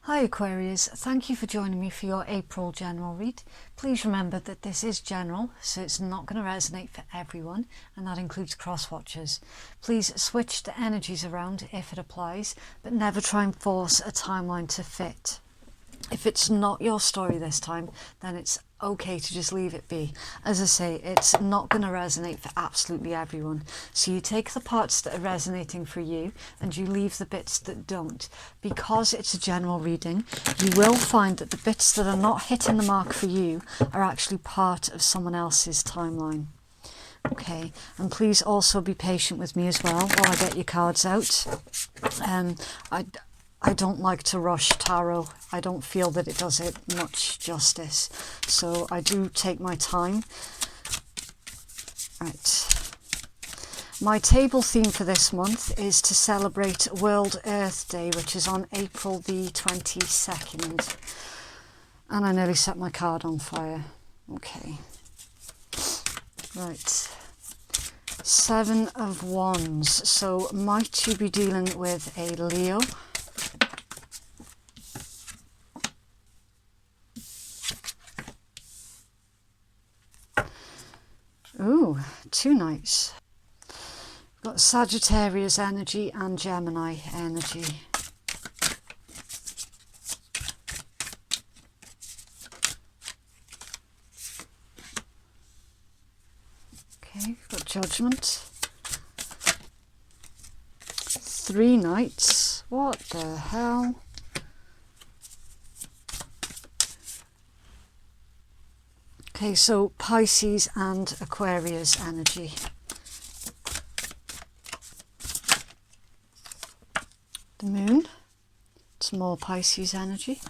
Hi Aquarius, thank you for joining me for your April general read. Please remember that this is general, so it's not going to resonate for everyone, and that includes cross-watchers. Please switch the energies around if it applies, but never try and force a timeline to fit. If it's not your story this time, then it's okay to just leave it be. As I say, it's not going to resonate for absolutely everyone. So you take the parts that are resonating for you and you leave the bits that don't. Because it's a general reading, you will find that the bits that are not hitting the mark for you are actually part of someone else's timeline. Okay, and please also be patient with me as well while I get your cards out. I don't like to rush tarot. I don't feel that it does it much justice. So I do take my time. Right. My table theme for this month is to celebrate World Earth Day, which is on April the 22nd. And I nearly set my card on fire. Okay. Right. 7 of Wands. So might you be dealing with a Leo? Ooh, 2 knights. We've got Sagittarius energy and Gemini energy. Okay, we've got Judgment. 3 knights. What the hell? Okay, so Pisces and Aquarius energy. The Moon, it's more Pisces energy.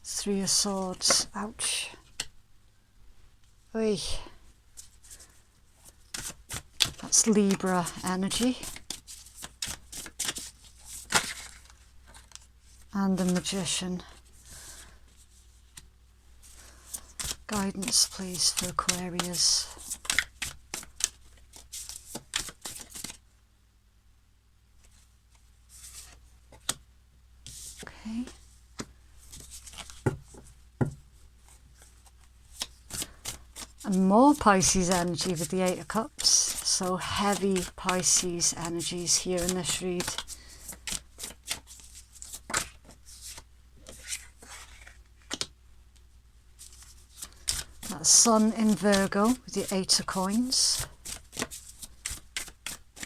3 of Swords, ouch. Oy. That's Libra energy. And the Magician. Guidance, please, for Aquarius. Okay. And more Pisces energy with the 8 of Cups. So heavy Pisces energies here in this read. Sun in Virgo with the 8 of Coins.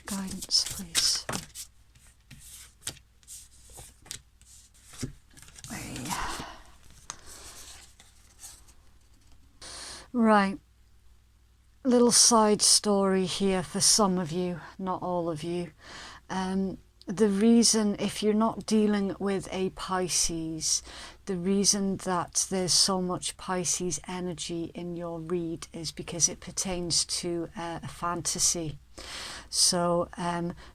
Guidance, please. Right. Little side story here for some of you, not all of you. The reason, if you're not dealing with a Pisces, the reason that there's so much Pisces energy in your read is because it pertains to a fantasy. So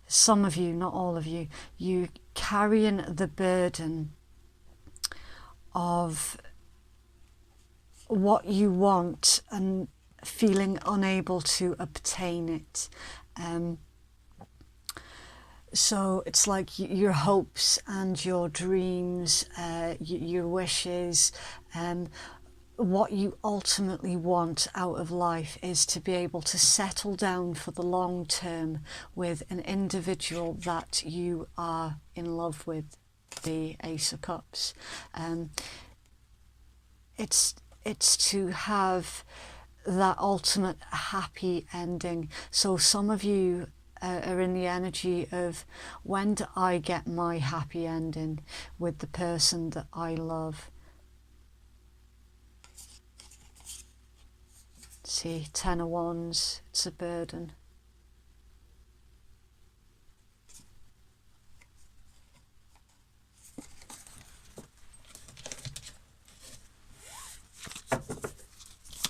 some of you, not all of you, you carrying the burden of what you want and feeling unable to obtain it. So it's like your hopes and your dreams, your wishes, what you ultimately want out of life is to be able to settle down for the long term with an individual that you are in love with, the Ace of Cups. It's to have that ultimate happy ending. So some of you are in the energy of, when do I get my happy ending with the person that I love? See, 10 of Wands, it's a burden.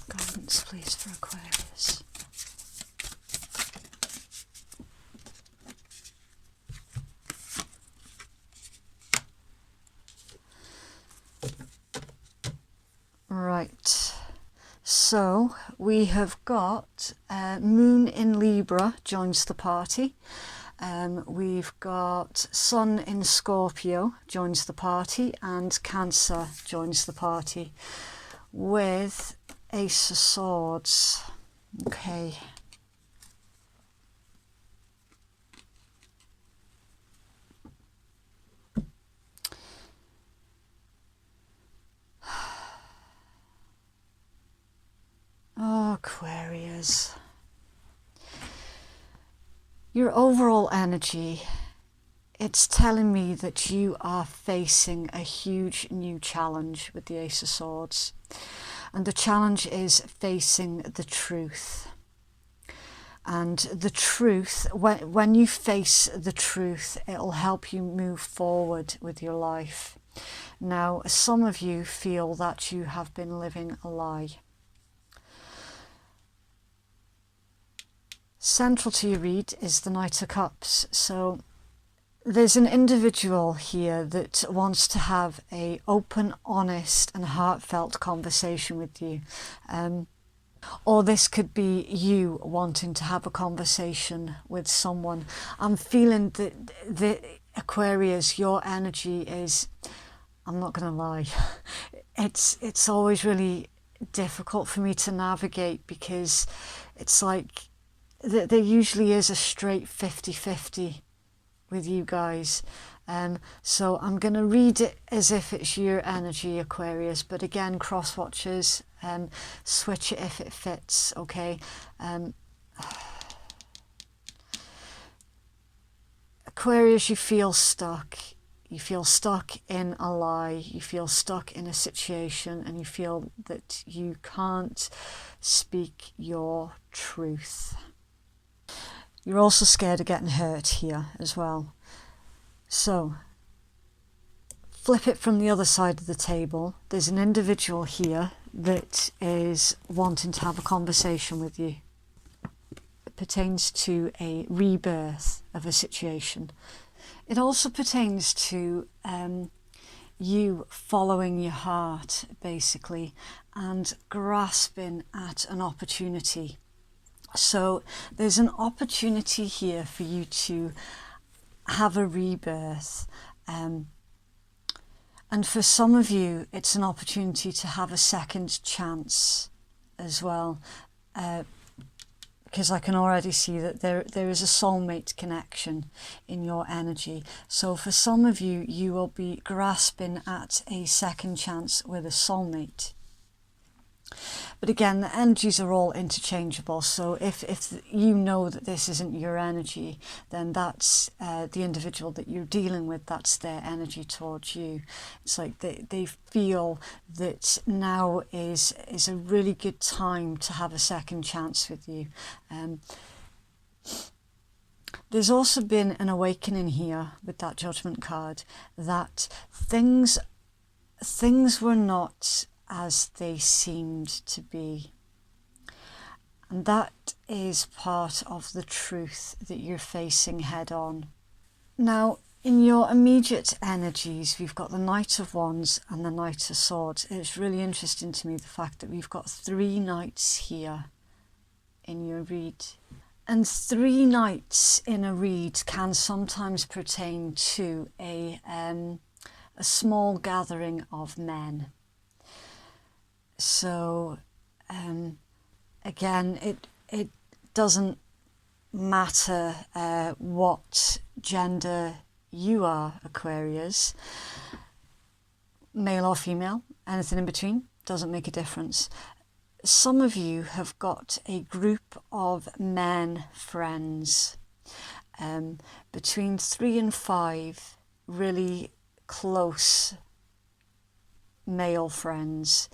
Guidance, please, for Aquarius. Right, so we have got Moon in Libra joins the party. We've got Sun in Scorpio joins the party, and Cancer joins the party with Ace of Swords. Okay. Oh, Aquarius. Your overall energy, it's telling me that you are facing a huge new challenge with the Ace of Swords. And the challenge is facing the truth. And the truth, when you face the truth, it'll help you move forward with your life. Now, some of you feel that you have been living a lie. Central to your read is the Knight of Cups. So there's an individual here that wants to have an open, honest and heartfelt conversation with you. Or this could be you wanting to have a conversation with someone. I'm feeling that the Aquarius, your energy is, I'm not going to lie, it's always really difficult for me to navigate, because it's like there usually is a straight 50-50 with you guys. So I'm going to read it as if it's your energy, Aquarius, but again, cross watchers, switch it if it fits, okay? Aquarius, you feel stuck. You feel stuck in a lie, you feel stuck in a situation, and you feel that you can't speak your truth. You're also scared of getting hurt here as well. So, flip it from the other side of the table. There's an individual here that is wanting to have a conversation with you. It pertains to a rebirth of a situation. It also pertains to you following your heart, basically, and grasping at an opportunity. So there's an opportunity here for you to have a rebirth. And for some of you, it's an opportunity to have a second chance as well. Because I can already see that there is a soulmate connection in your energy. So for some of you, you will be grasping at a second chance with a soulmate. But again, the energies are all interchangeable. So if you know that this isn't your energy, then that's the individual that you're dealing with, that's their energy towards you. It's like they feel that now is a really good time to have a second chance with you. There's also been an awakening here with that Judgment card, that things were not as they seemed to be. And that is part of the truth that you're facing head on. Now, in your immediate energies, we've got the Knight of Wands and the Knight of Swords. It's really interesting to me the fact that we've got 3 knights here in your read. And 3 knights in a read can sometimes pertain to a small gathering of men. So, again, it doesn't matter what gender you are, Aquarius, male or female, anything in between, doesn't make a difference. Some of you have got a group of men friends, between 3 and 5, really close male friends.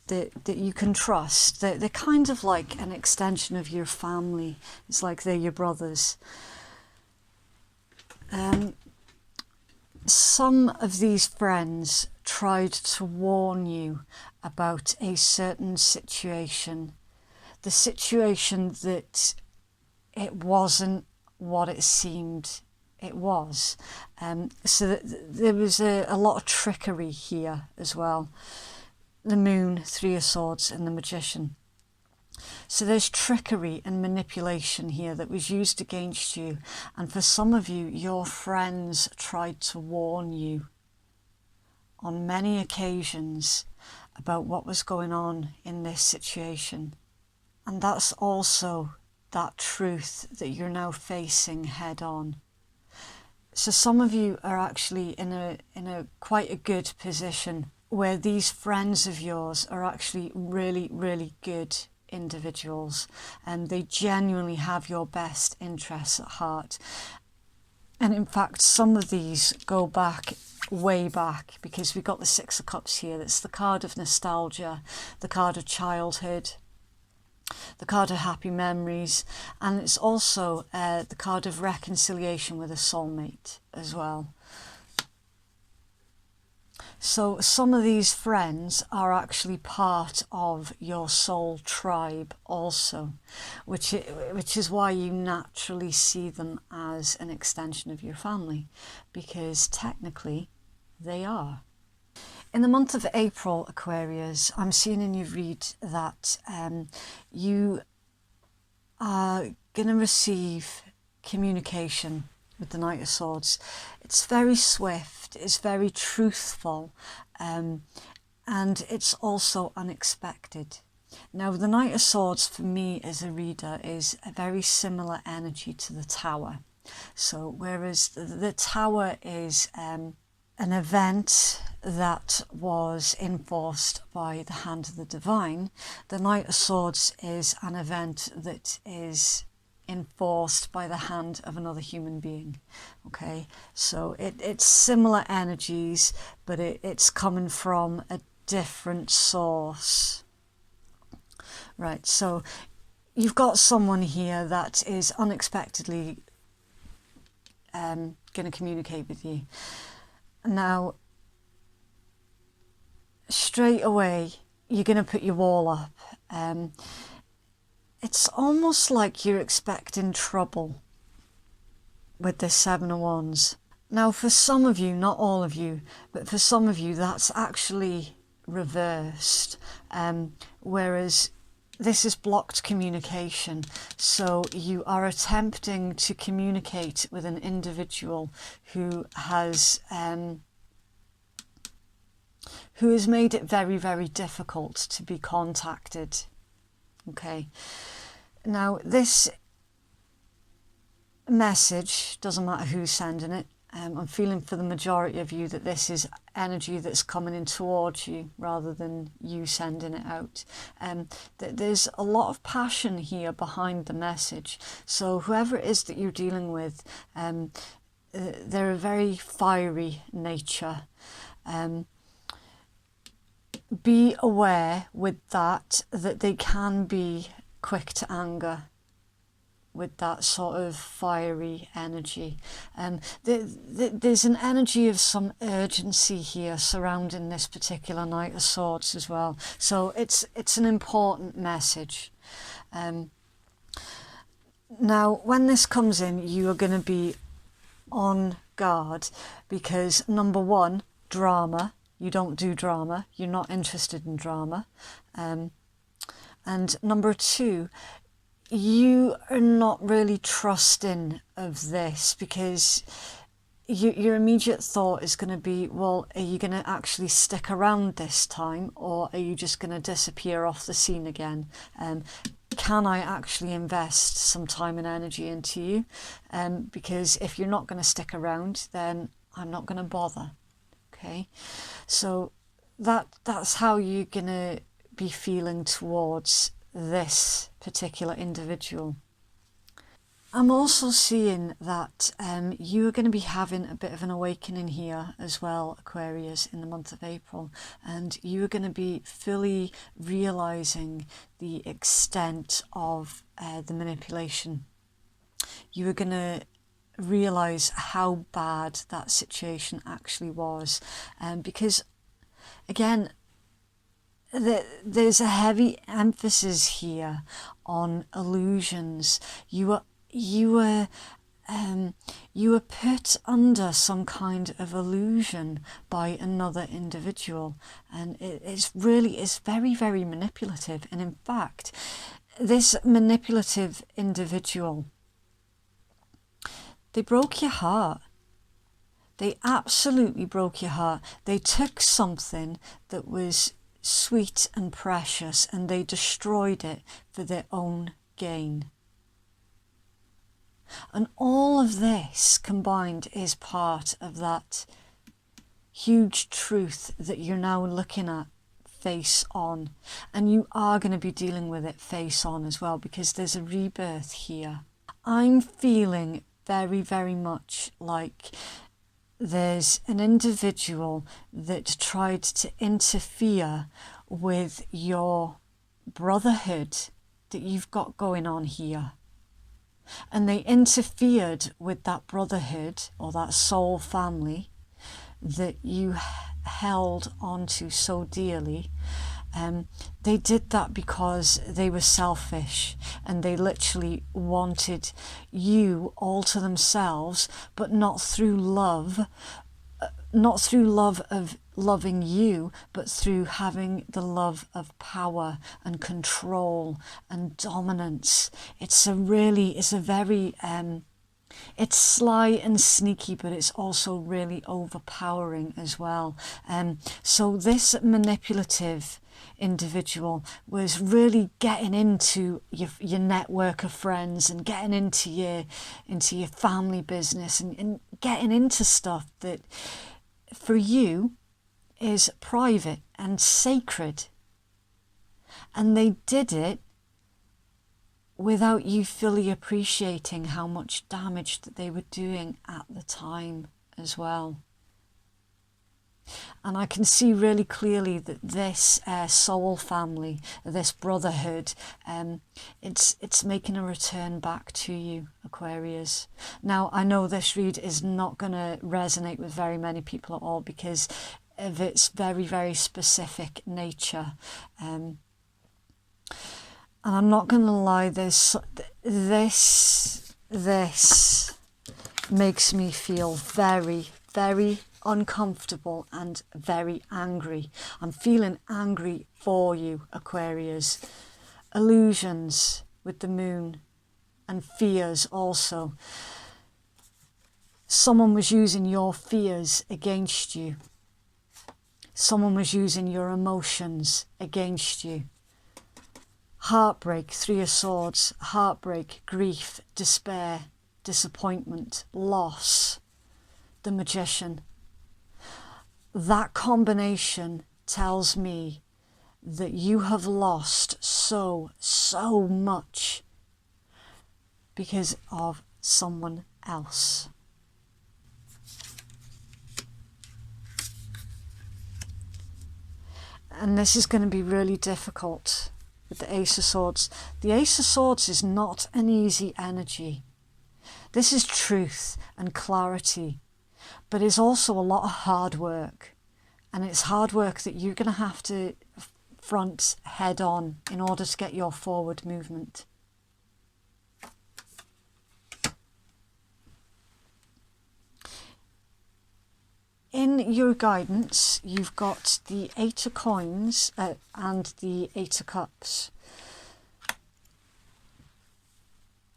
That you can trust. They're kind of like an extension of your family. It's like they're your brothers. Some of these friends tried to warn you about a certain situation. The situation that it wasn't what it seemed it was. So that there was a lot of trickery here as well. The Moon, 3 of Swords and the Magician. So there's trickery and manipulation here that was used against you. And for some of you, your friends tried to warn you on many occasions about what was going on in this situation. And that's also that truth that you're now facing head on. So some of you are actually in a quite a good position where these friends of yours are actually really, really good individuals, and they genuinely have your best interests at heart. And in fact, some of these go back, way back, because we've got the Six of Cups here. That's the card of nostalgia, the card of childhood, the card of happy memories, and it's also the card of reconciliation with a soulmate as well. So some of these friends are actually part of your soul tribe also, which is why you naturally see them as an extension of your family, because technically they are. In the month of April, Aquarius, I'm seeing in your read that you are going to receive communication with the Knight of Swords. It's very swift, it's very truthful, and it's also unexpected. Now, the Knight of Swords for me as a reader is a very similar energy to the Tower. So whereas the Tower is an event that was enforced by the hand of the divine, the Knight of Swords is an event that is enforced by the hand of another human being. Okay, so it's similar energies, but it's coming from a different source. Right, so you've got someone here that is unexpectedly going to communicate with you. Now, straight away, you're going to put your wall up. It's almost like you're expecting trouble with this Seven of Wands. Now, for some of you, not all of you, but for some of you, that's actually reversed. Whereas this is blocked communication. So you are attempting to communicate with an individual who has made it very, very difficult to be contacted. Okay. Now, this message, doesn't matter who's sending it, I'm feeling for the majority of you that this is energy that's coming in towards you rather than you sending it out. There's a lot of passion here behind the message. So whoever it is that you're dealing with, they're a very fiery nature. Be aware with that they can be quick to anger with that sort of fiery energy. There's an energy of some urgency here surrounding this particular Knight of Swords as well. So it's an important message. Now, when this comes in, you are going to be on guard because, number one, drama. You don't do drama. You're not interested in drama. And number two, you are not really trusting of this because your immediate thought is going to be, well, are you going to actually stick around this time, or are you just going to disappear off the scene again? Can I actually invest some time and energy into you? Because if you're not going to stick around, then I'm not going to bother. Okay, so that's how you're going to be feeling towards this particular individual. I'm also seeing that you are going to be having a bit of an awakening here as well, Aquarius, in the month of April, and you are going to be fully realizing the extent of the manipulation. You are going to realize how bad that situation actually was, because again, there's a heavy emphasis here on illusions. You were put under some kind of illusion by another individual, and it's very, very manipulative. And in fact, this manipulative individual, they broke your heart. They absolutely broke your heart. They took something that was sweet and precious and they destroyed it for their own gain. And all of this combined is part of that huge truth that you're now looking at face on. And you are going to be dealing with it face on as well, because there's a rebirth here. I'm feeling very, very much like there's an individual that tried to interfere with your brotherhood that you've got going on here. And they interfered with that brotherhood or that soul family that you held onto so dearly. They did that because they were selfish and they literally wanted you all to themselves, but not through love, not through love of loving you, but through having the love of power and control and dominance. It's sly and sneaky, but it's also really overpowering as well. So this manipulative individual was really getting into your network of friends and getting into your family business and getting into stuff that for you is private and sacred. And they did it without you fully appreciating how much damage that they were doing at the time as well. And I can see really clearly that this soul family, this brotherhood, it's making a return back to you, Aquarius. Now, I know this read is not going to resonate with very many people at all because of its very, very specific nature. And I'm not going to lie, this makes me feel very, very uncomfortable and very angry. I'm feeling angry for you, Aquarius. Illusions with the moon and fears also. Someone was using your fears against you. Someone was using your emotions against you. Heartbreak, Three of Swords, heartbreak, grief, despair, disappointment, loss, the Magician. That combination tells me that you have lost so much because of someone else. And this is going to be really difficult with the Ace of Swords. The Ace of Swords is not an easy energy. This is truth and clarity, but it's also a lot of hard work. And it's hard work that you're going to have to front head on in order to get your forward movement. In your guidance, you've got the Eight of Coins and the Eight of Cups.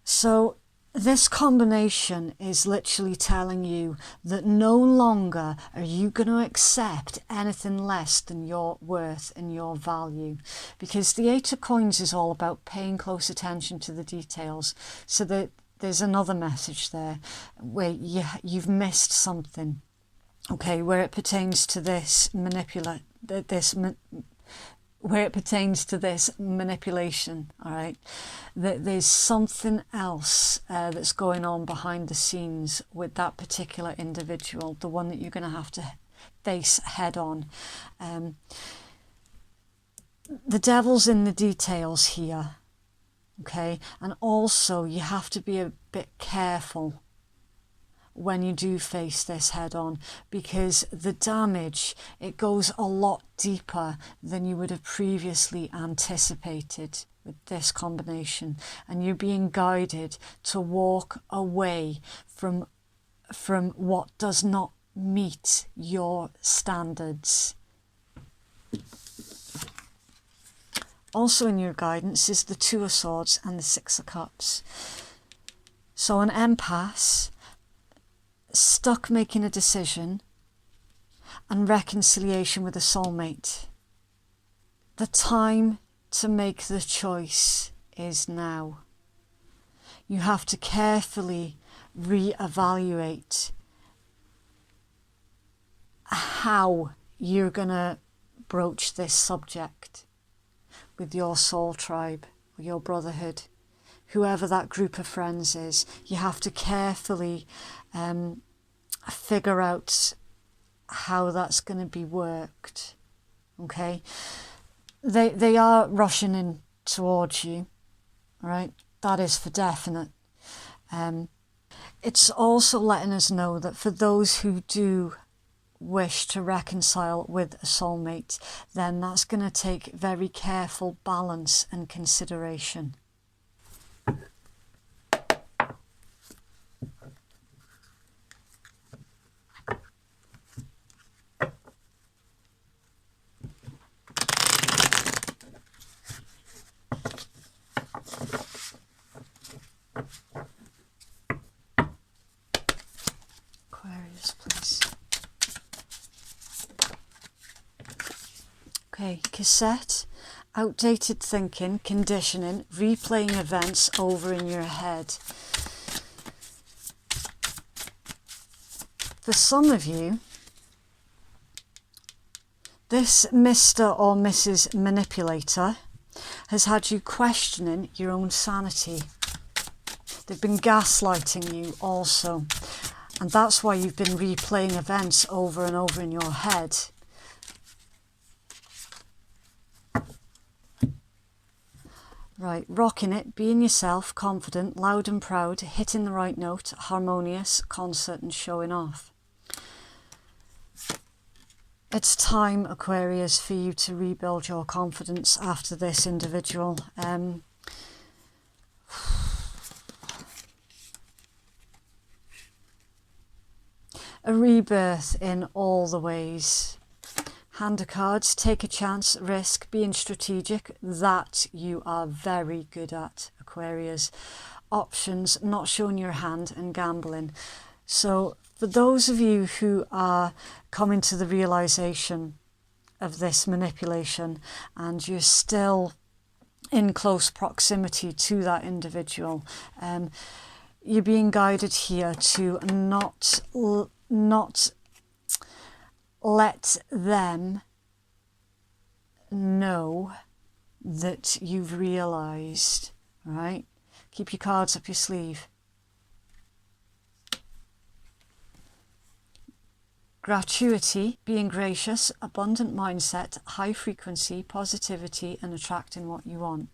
So this combination is literally telling you that no longer are you going to accept anything less than your worth and your value. Because the Eight of Coins is all about paying close attention to the details. So that there's another message there where you've missed something. Okay, where it pertains to this manipulation, all right, that there's something else that's going on behind the scenes with that particular individual, the one that you're going to have to face head on. The devil's in the details here, okay, and also you have to be a bit careful when you do face this head on, because the damage, it goes a lot deeper than you would have previously anticipated with this combination, and you're being guided to walk away from what does not meet your standards. Also in your guidance is the Two of Swords and the Six of Cups. So an empath stuck making a decision and reconciliation with a soulmate. The time to make the choice is now. You have to carefully reevaluate how you're going to broach this subject with your soul tribe or your brotherhood, whoever that group of friends is. You have to carefully figure out how that's going to be worked. Okay, they are rushing in towards you, right? That is for definite. It's also letting us know that for those who do wish to reconcile with a soulmate, then that's going to take very careful balance and consideration. Aquarius, please. Okay, cassette, outdated thinking, conditioning, replaying events over in your head. For some of you, this Mr. or Mrs. Manipulator has had you questioning your own sanity. They've been gaslighting you also. And that's why you've been replaying events over and over in your head. Right, rocking it, being yourself, confident, loud and proud, hitting the right note, harmonious, concert and showing off. It's time, Aquarius, for you to rebuild your confidence after this individual. A rebirth in all the ways. Hand of cards, take a chance, risk, being strategic. That you are very good at, Aquarius. Options, not showing your hand, and gambling. So for those of you who are coming to the realization of this manipulation and you're still in close proximity to that individual, you're being guided here to not let them know that you've realized, right? Keep your cards up your sleeve. Gratuity, being gracious, abundant mindset, high frequency, positivity, and attracting what you want.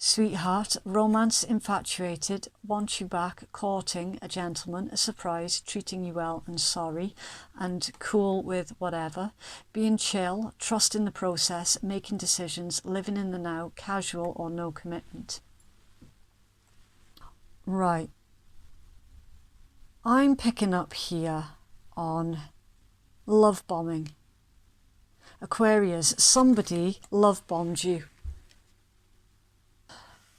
Sweetheart, romance, infatuated, want you back, courting, a gentleman, a surprise, treating you well and sorry, and cool with whatever. Being chill, trust in the process, making decisions, living in the now, casual or no commitment. Right. I'm picking up here on love bombing. Aquarius, somebody love bombed you.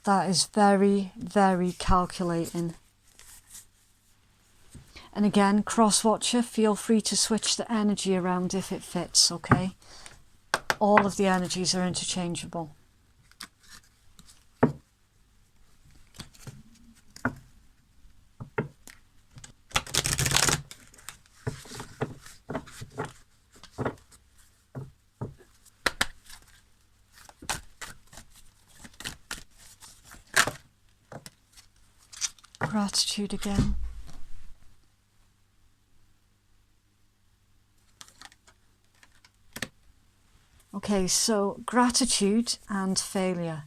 That is very, very calculating. And again, cross-watcher, feel free to switch the energy around if it fits, okay? All of the energies are interchangeable. Gratitude again. Okay, so gratitude and failure.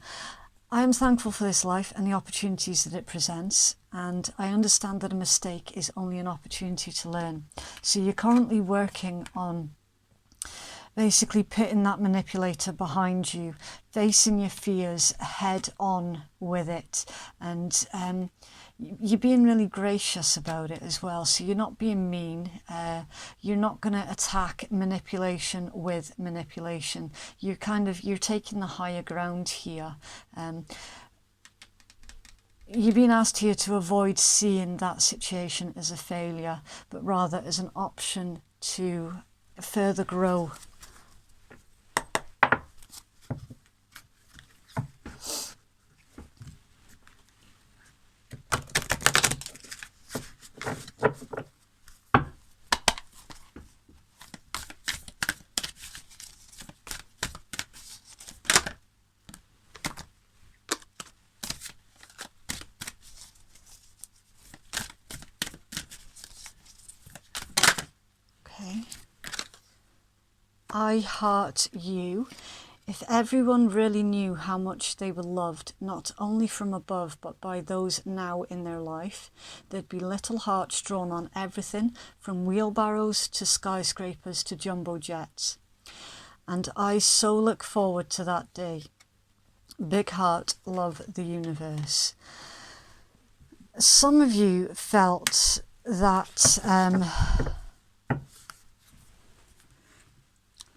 I am thankful for this life and the opportunities that it presents, and I understand that a mistake is only an opportunity to learn. So you're currently working on basically putting that manipulator behind you, facing your fears head on with it, and you're being really gracious about it as well. So you're not being mean. You're not going to attack manipulation with manipulation. You're taking the higher ground here. You're being asked here to avoid seeing that situation as a failure, but rather as an option to further grow. I heart you. If everyone really knew how much they were loved, not only from above, but by those now in their life, there'd be little hearts drawn on everything from wheelbarrows to skyscrapers to jumbo jets. And I so look forward to that day. Big heart, love the universe. Some of you felt that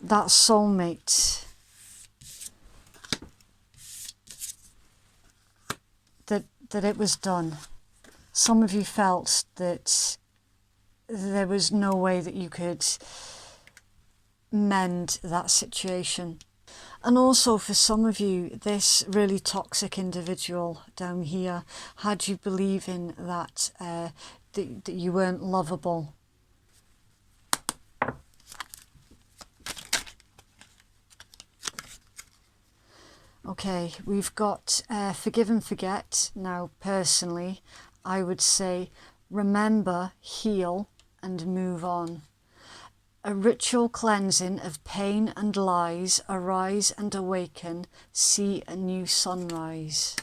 that soulmate, that it was done. Some of you felt that there was no way that you could mend that situation. And also for some of you, this really toxic individual down here had you believing that, that you weren't lovable. Okay, we've got forgive and forget. Now, personally, I would say remember, heal, and move on. A ritual cleansing of pain and lies, arise and awaken, see a new sunrise.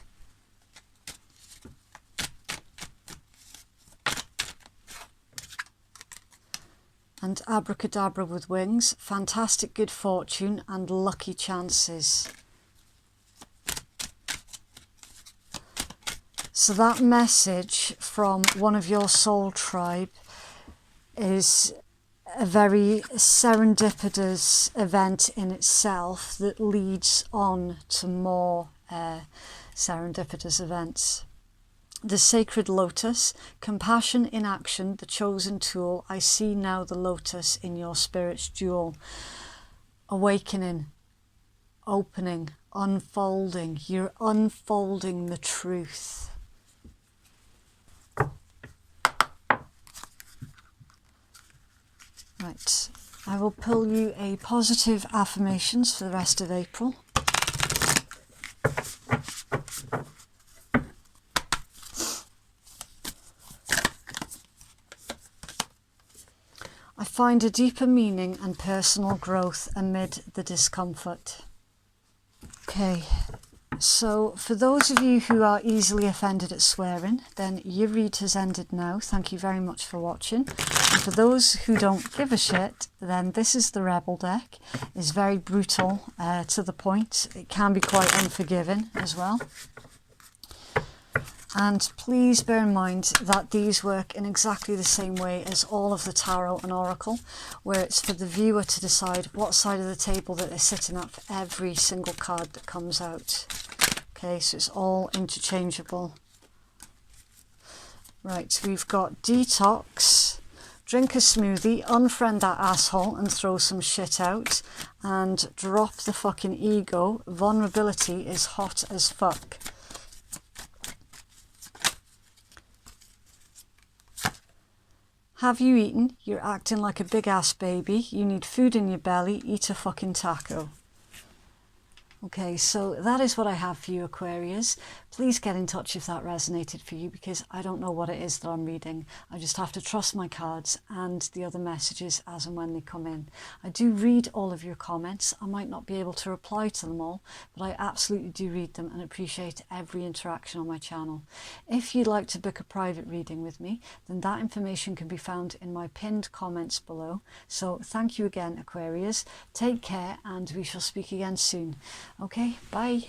And abracadabra with wings, fantastic good fortune and lucky chances. So that message from one of your soul tribe is a very serendipitous event in itself that leads on to more serendipitous events. The sacred lotus, compassion in action, the chosen tool. I see now the lotus in your spirit's jewel. Awakening, opening, unfolding. You're unfolding the truth. Right, I will pull you a positive affirmations for the rest of April. I find a deeper meaning and personal growth amid the discomfort. Okay, so for those of you who are easily offended at swearing, then your read has ended now. Thank you very much for watching. And for those who don't give a shit, then this is the Rebel deck. It's very brutal, to the point. It can be quite unforgiving as well. And please bear in mind that these work in exactly the same way as all of the tarot and oracle, where it's for the viewer to decide what side of the table that they're sitting at for every single card that comes out. Okay, so it's all interchangeable. Right, we've got detox, drink a smoothie, unfriend that asshole and throw some shit out, and drop the fucking ego. Vulnerability is hot as fuck. Have you eaten? You're acting like a big ass baby. You need food in your belly. Eat a fucking taco. Okay, so that is what I have for you, Aquarius. Please get in touch if that resonated for you, because I don't know what it is that I'm reading. I just have to trust my cards and the other messages as and when they come in. I do read all of your comments. I might not be able to reply to them all, but I absolutely do read them and appreciate every interaction on my channel. If you'd like to book a private reading with me, then that information can be found in my pinned comments below. So thank you again, Aquarius. Take care, and we shall speak again soon. Okay, bye.